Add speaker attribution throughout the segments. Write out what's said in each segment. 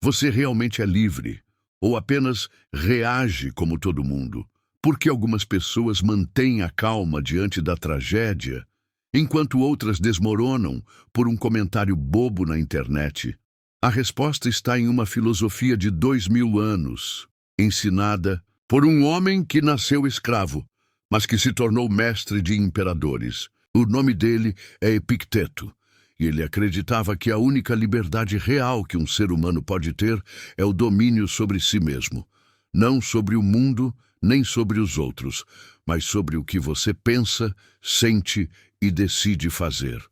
Speaker 1: Você realmente é livre? Ou apenas reage como todo mundo? Por que algumas pessoas mantêm a calma diante da tragédia, enquanto outras desmoronam por um comentário bobo na internet? A resposta está em uma filosofia de 2000 anos, ensinada por um homem que nasceu escravo, mas que se tornou mestre de imperadores. O nome dele é Epicteto, e ele acreditava que a única liberdade real que um ser humano pode ter é o domínio sobre si mesmo, não sobre o mundo, nem sobre os outros, mas sobre o que você pensa, sente e decide fazer.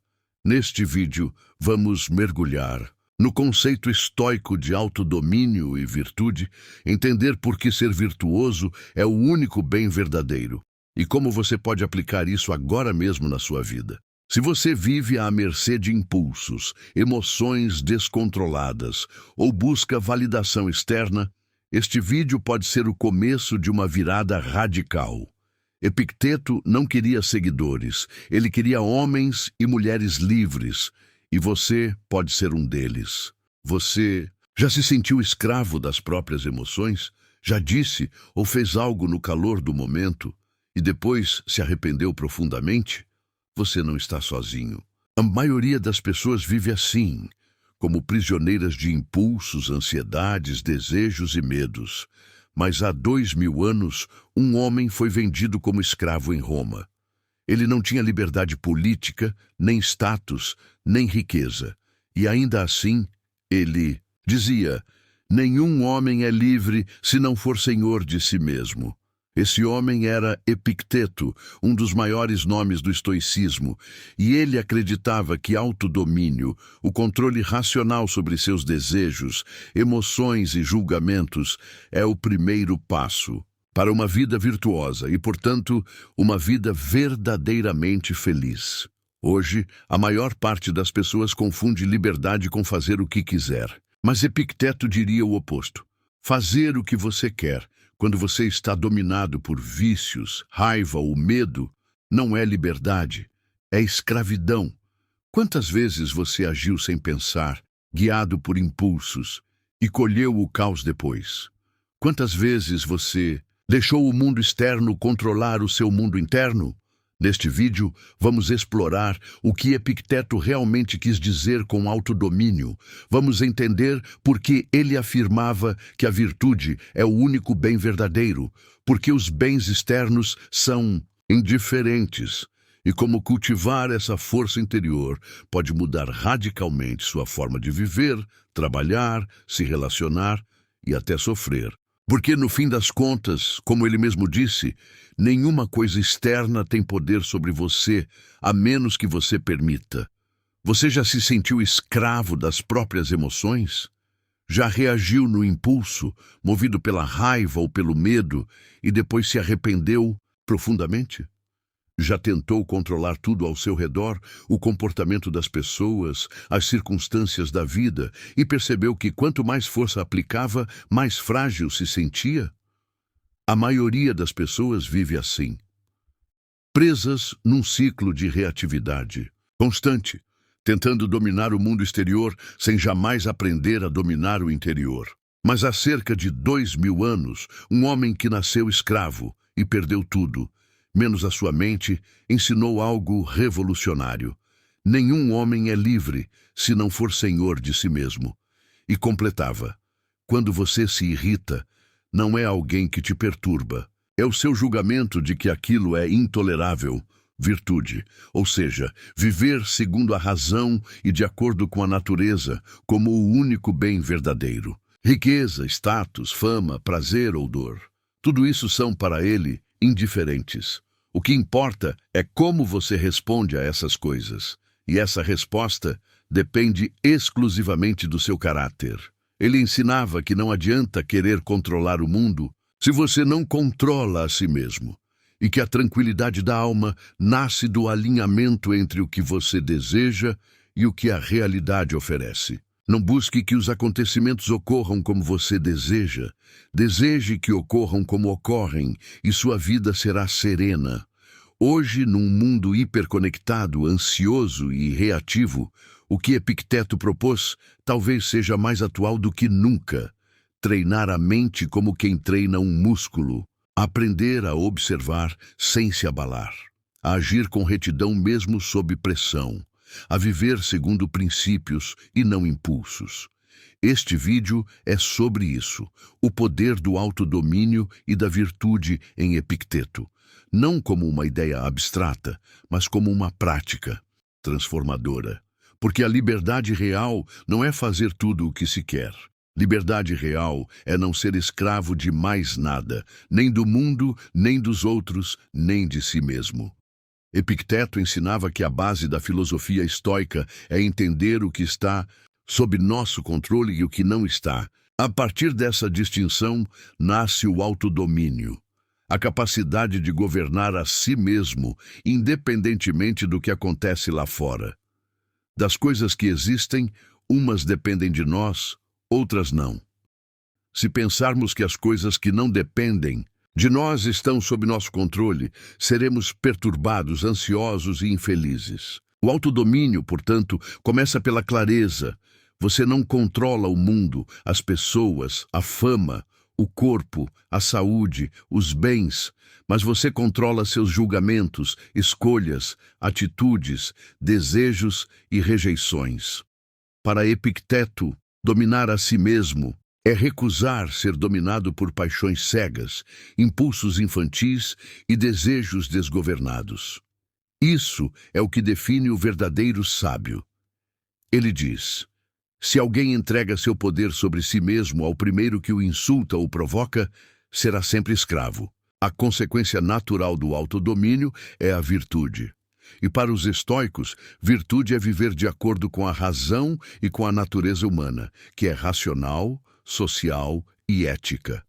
Speaker 1: Neste vídeo, vamos mergulhar no conceito estoico de autodomínio e virtude, entender por que ser virtuoso é o único bem verdadeiro e como você pode aplicar isso agora mesmo na sua vida. Se você vive à mercê de impulsos, emoções descontroladas ou busca validação externa, este vídeo pode ser o começo de uma virada radical. Epicteto não queria seguidores, ele queria homens e mulheres livres, e você pode ser um deles. Você já se sentiu escravo das próprias emoções? Já disse ou fez algo no calor do momento e depois se arrependeu profundamente? Você não está sozinho. A maioria das pessoas vive assim, como prisioneiras de impulsos, ansiedades, desejos e medos. Mas há 2000 anos, um homem foi vendido como escravo em Roma. Ele não tinha liberdade política, nem status, nem riqueza. E ainda assim, ele dizia: nenhum homem é livre se não for senhor de si mesmo. Esse homem era Epicteto, um dos maiores nomes do estoicismo, e ele acreditava que autodomínio, o controle racional sobre seus desejos, emoções e julgamentos, é o primeiro passo para uma vida virtuosa e, portanto, uma vida verdadeiramente feliz. Hoje, a maior parte das pessoas confunde liberdade com fazer o que quiser. Mas Epicteto diria o oposto. Fazer o que você quer, quando você está dominado por vícios, raiva ou medo, não é liberdade, é escravidão. Quantas vezes você agiu sem pensar, guiado por impulsos, e colheu o caos depois? Quantas vezes você deixou o mundo externo controlar o seu mundo interno? Neste vídeo, vamos explorar o que Epicteto realmente quis dizer com autodomínio. Vamos entender por que ele afirmava que a virtude é o único bem verdadeiro, porque os bens externos são indiferentes, e como cultivar essa força interior pode mudar radicalmente sua forma de viver, trabalhar, se relacionar e até sofrer. Porque, no fim das contas, como ele mesmo disse, nenhuma coisa externa tem poder sobre você, a menos que você permita. Você já se sentiu escravo das próprias emoções? Já reagiu no impulso, movido pela raiva ou pelo medo, e depois se arrependeu profundamente? Já tentou controlar tudo ao seu redor, o comportamento das pessoas, as circunstâncias da vida, e percebeu que quanto mais força aplicava, mais frágil se sentia? A maioria das pessoas vive assim, presas num ciclo de reatividade constante, tentando dominar o mundo exterior sem jamais aprender a dominar o interior. Mas há cerca de 2000 anos, um homem que nasceu escravo e perdeu tudo, menos a sua mente, ensinou algo revolucionário. Nenhum homem é livre se não for senhor de si mesmo. E completava: quando você se irrita, não é alguém que te perturba. É o seu julgamento de que aquilo é intolerável, virtude. Ou seja, viver segundo a razão e de acordo com a natureza, como o único bem verdadeiro. Riqueza, status, fama, prazer ou dor. Tudo isso são para ele indiferentes. O que importa é como você responde a essas coisas, e essa resposta depende exclusivamente do seu caráter. Ele ensinava que não adianta querer controlar o mundo se você não controla a si mesmo, e que a tranquilidade da alma nasce do alinhamento entre o que você deseja e o que a realidade oferece. Não busque que os acontecimentos ocorram como você deseja. Deseje que ocorram como ocorrem, e sua vida será serena. Hoje, num mundo hiperconectado, ansioso e reativo, O que Epicteto propôs talvez seja mais atual do que nunca. Treinar a mente como quem treina um músculo. Aprender a observar sem se abalar. A agir com retidão mesmo sob pressão. A viver segundo princípios e não impulsos. Este vídeo é sobre isso, o poder do autodomínio e da virtude em Epicteto. Não como uma ideia abstrata, mas como uma prática transformadora. Porque a liberdade real não é fazer tudo o que se quer. Liberdade real é não ser escravo de mais nada, nem do mundo, nem dos outros, nem de si mesmo. Epicteto ensinava que a base da filosofia estoica é entender o que está sob nosso controle e o que não está. A partir dessa distinção, nasce o autodomínio, a capacidade de governar a si mesmo, independentemente do que acontece lá fora. Das coisas que existem, umas dependem de nós, outras não. Se pensarmos que as coisas que não dependem de nós estão sob nosso controle, seremos perturbados, ansiosos e infelizes. O autodomínio, portanto, começa pela clareza. Você não controla o mundo, as pessoas, a fama, o corpo, a saúde, os bens, mas você controla seus julgamentos, escolhas, atitudes, desejos e rejeições. Para Epicteto, dominar a si mesmo é recusar ser dominado por paixões cegas, impulsos infantis e desejos desgovernados. Isso é o que define o verdadeiro sábio. Ele diz: se alguém entrega seu poder sobre si mesmo ao primeiro que o insulta ou provoca, será sempre escravo. A consequência natural do autodomínio é a virtude. E para os estoicos, virtude é viver de acordo com a razão e com a natureza humana, que é racional, social e ética.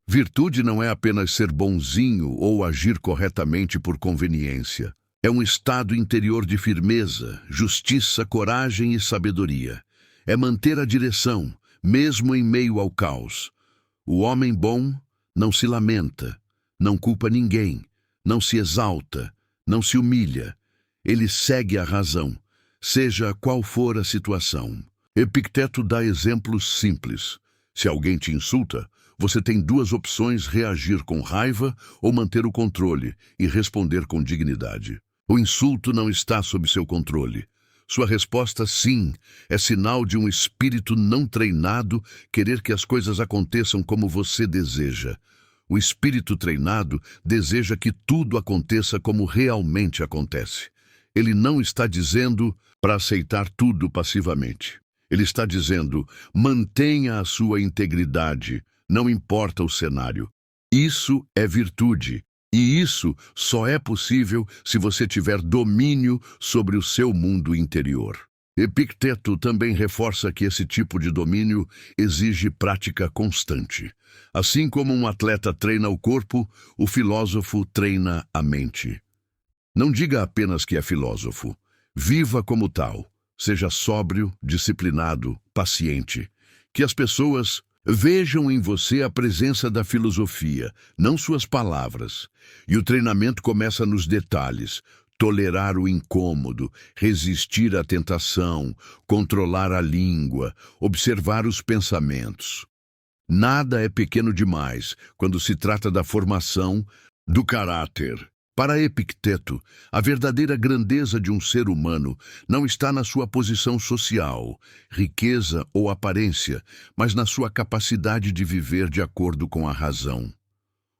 Speaker 1: Virtude não é apenas ser bonzinho ou agir corretamente por conveniência. É um estado interior de firmeza, justiça, coragem e sabedoria. É manter a direção, mesmo em meio ao caos. O homem bom não se lamenta, não culpa ninguém, não se exalta, não se humilha. Ele segue a razão, seja qual for a situação. Epicteto dá exemplos simples. Se alguém te insulta, você tem duas opções: reagir com raiva ou manter o controle e responder com dignidade. O insulto não está sob seu controle. Sua resposta, sim, é sinal de um espírito não treinado querer que as coisas aconteçam como você deseja. O espírito treinado deseja que tudo aconteça como realmente acontece. Ele não está dizendo para aceitar tudo passivamente. Ele está dizendo: mantenha a sua integridade, não importa o cenário. Isso é virtude. E isso só é possível se você tiver domínio sobre o seu mundo interior. Epicteto também reforça que esse tipo de domínio exige prática constante. Assim como um atleta treina o corpo, o filósofo treina a mente. Não diga apenas que é filósofo. Viva como tal. Seja sóbrio, disciplinado, paciente. Que as pessoas vejam em você a presença da filosofia, não suas palavras. E o treinamento começa nos detalhes. Tolerar o incômodo, resistir à tentação, controlar a língua, observar os pensamentos. Nada é pequeno demais quando se trata da formação do caráter. Para Epicteto, a verdadeira grandeza de um ser humano não está na sua posição social, riqueza ou aparência, mas na sua capacidade de viver de acordo com a razão.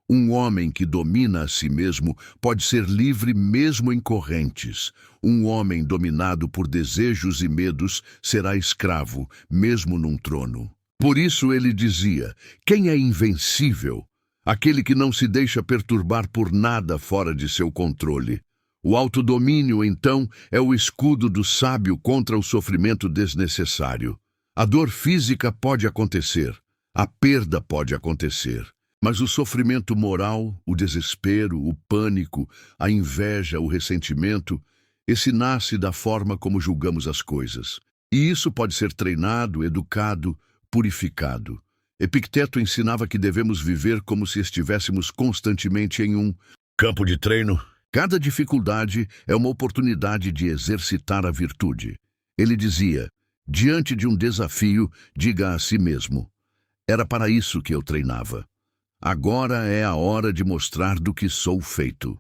Speaker 1: Um homem que domina a si mesmo pode ser livre mesmo em correntes. Um homem dominado por desejos e medos será escravo, mesmo num trono. Por isso ele dizia: quem é invencível? Aquele que não se deixa perturbar por nada fora de seu controle. O autodomínio, então, é o escudo do sábio contra o sofrimento desnecessário. A dor física pode acontecer, a perda pode acontecer, mas o sofrimento moral, o desespero, o pânico, a inveja, o ressentimento, esse nasce da forma como julgamos as coisas. E isso pode ser treinado, educado, purificado. Epicteto ensinava que devemos viver como se estivéssemos constantemente em um campo de treino. Cada dificuldade é uma oportunidade de exercitar a virtude. Ele dizia: diante de um desafio, diga a si mesmo: era para isso que eu treinava. Agora é a hora de mostrar do que sou feito.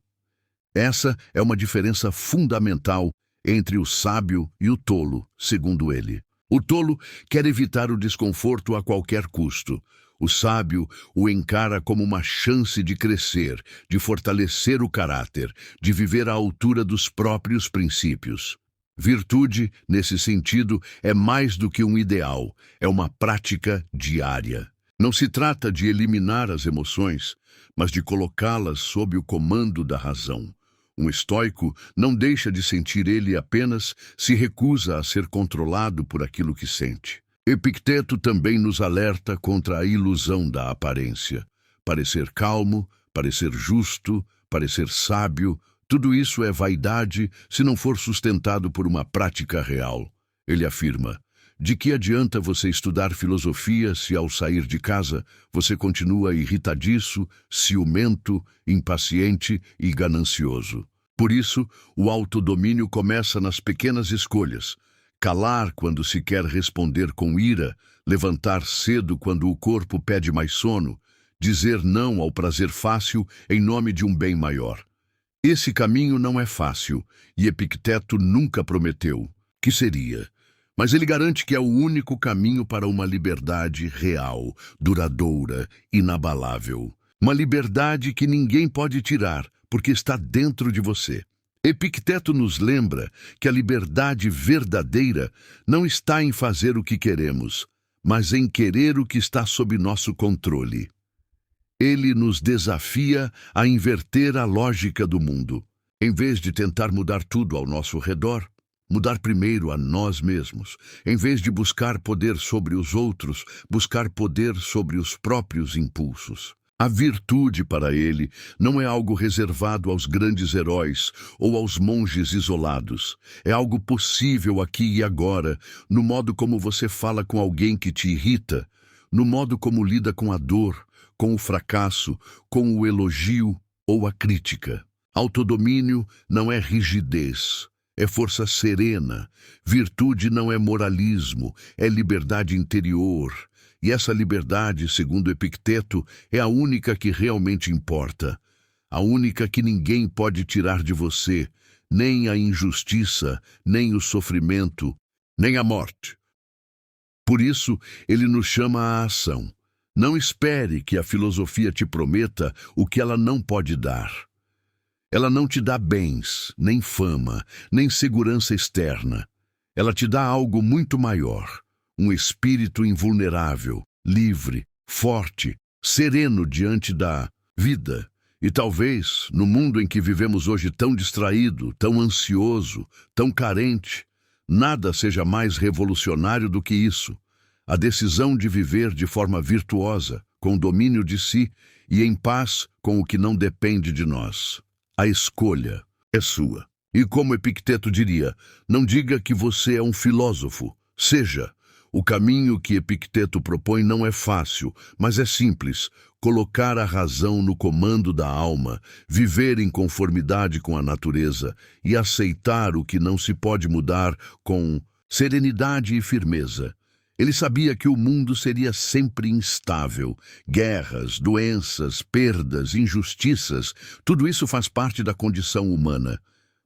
Speaker 1: Essa é uma diferença fundamental entre o sábio e o tolo, segundo ele. O tolo quer evitar o desconforto a qualquer custo. O sábio o encara como uma chance de crescer, de fortalecer o caráter, de viver à altura dos próprios princípios. Virtude, nesse sentido, é mais do que um ideal, é uma prática diária. Não se trata de eliminar as emoções, mas de colocá-las sob o comando da razão. Um estoico não deixa de sentir, ele apenas se recusa a ser controlado por aquilo que sente. Epicteto também nos alerta contra a ilusão da aparência. Parecer calmo, parecer justo, parecer sábio, tudo isso é vaidade se não for sustentado por uma prática real. Ele afirma: de que adianta você estudar filosofia se ao sair de casa você continua irritadiço, ciumento, impaciente e ganancioso? Por isso, o autodomínio começa nas pequenas escolhas. Calar quando se quer responder com ira, levantar cedo quando o corpo pede mais sono, dizer não ao prazer fácil em nome de um bem maior. Esse caminho não é fácil, e Epicteto nunca prometeu que seria. Mas ele garante que é o único caminho para uma liberdade real, duradoura, inabalável. Uma liberdade que ninguém pode tirar, porque está dentro de você. Epicteto nos lembra que a liberdade verdadeira não está em fazer o que queremos, mas em querer o que está sob nosso controle. Ele nos desafia a inverter a lógica do mundo. Em vez de tentar mudar tudo ao nosso redor, mudar primeiro a nós mesmos. Em vez de buscar poder sobre os outros, buscar poder sobre os próprios impulsos. A virtude, para ele, não é algo reservado aos grandes heróis ou aos monges isolados. É algo possível aqui e agora, no modo como você fala com alguém que te irrita, no modo como lida com a dor, com o fracasso, com o elogio ou a crítica. Autodomínio não é rigidez, é força serena. Virtude não é moralismo, é liberdade interior. E essa liberdade, segundo Epicteto, é a única que realmente importa. A única que ninguém pode tirar de você, nem a injustiça, nem o sofrimento, nem a morte. Por isso, ele nos chama à ação. Não espere que a filosofia te prometa o que ela não pode dar. Ela não te dá bens, nem fama, nem segurança externa. Ela te dá algo muito maior. Um espírito invulnerável, livre, forte, sereno diante da vida. E talvez, no mundo em que vivemos hoje tão distraído, tão ansioso, tão carente, nada seja mais revolucionário do que isso. A decisão de viver de forma virtuosa, com domínio de si e em paz com o que não depende de nós. A escolha é sua. E como Epicteto diria, não diga que você é um filósofo, seja. O caminho que Epicteto propõe não é fácil, mas é simples. Colocar a razão no comando da alma, viver em conformidade com a natureza e aceitar o que não se pode mudar com serenidade e firmeza. Ele sabia que o mundo seria sempre instável. Guerras, doenças, perdas, injustiças, tudo isso faz parte da condição humana.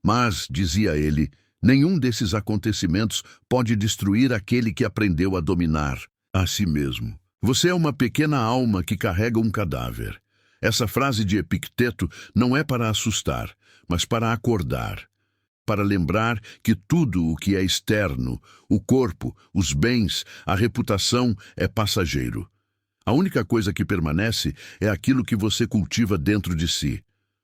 Speaker 1: Mas, dizia ele, nenhum desses acontecimentos pode destruir aquele que aprendeu a dominar a si mesmo. Você é uma pequena alma que carrega um cadáver. Essa frase de Epicteto não é para assustar, mas para acordar. Para lembrar que tudo o que é externo, o corpo, os bens, a reputação, é passageiro. A única coisa que permanece é aquilo que você cultiva dentro de si.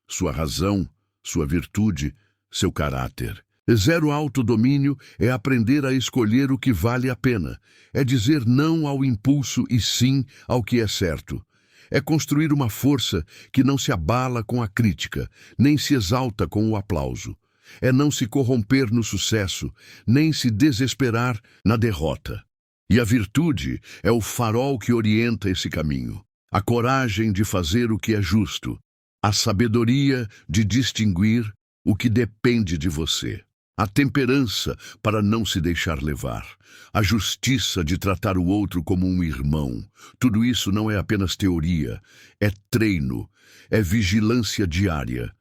Speaker 1: Sua razão, sua virtude, seu caráter. Zero autodomínio é aprender a escolher o que vale a pena. É dizer não ao impulso e sim ao que é certo. É construir uma força que não se abala com a crítica, nem se exalta com o aplauso. É não se corromper no sucesso, nem se desesperar na derrota. E a virtude é o farol que orienta esse caminho. A coragem de fazer o que é justo. A sabedoria de distinguir o que depende de você. A temperança para não se deixar levar, a justiça de tratar o outro como um irmão. Tudo isso não é apenas teoria, é treino, é vigilância diária,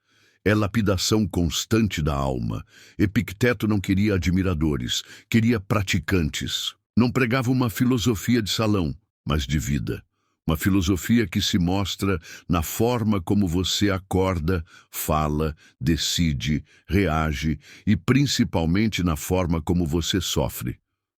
Speaker 1: é lapidação constante da alma. Epicteto não queria admiradores, queria praticantes. Não pregava uma filosofia de salão, mas de vida. Uma filosofia que se mostra na forma como você acorda, fala, decide, reage e principalmente na forma como você sofre.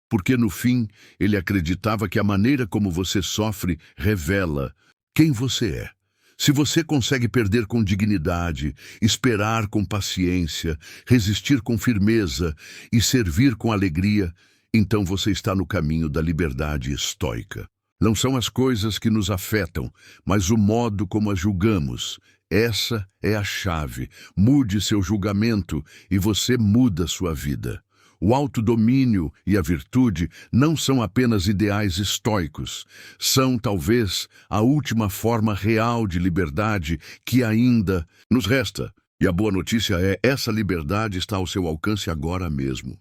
Speaker 1: Porque no fim, ele acreditava que a maneira como você sofre revela quem você é. Se você consegue perder com dignidade, esperar com paciência, resistir com firmeza e servir com alegria, então você está no caminho da liberdade estoica. Não são as coisas que nos afetam, mas o modo como as julgamos. Essa é a chave. Mude seu julgamento e você muda sua vida. O autodomínio e a virtude não são apenas ideais estoicos. São, talvez, a última forma real de liberdade que ainda nos resta. E a boa notícia é, essa liberdade está ao seu alcance agora mesmo.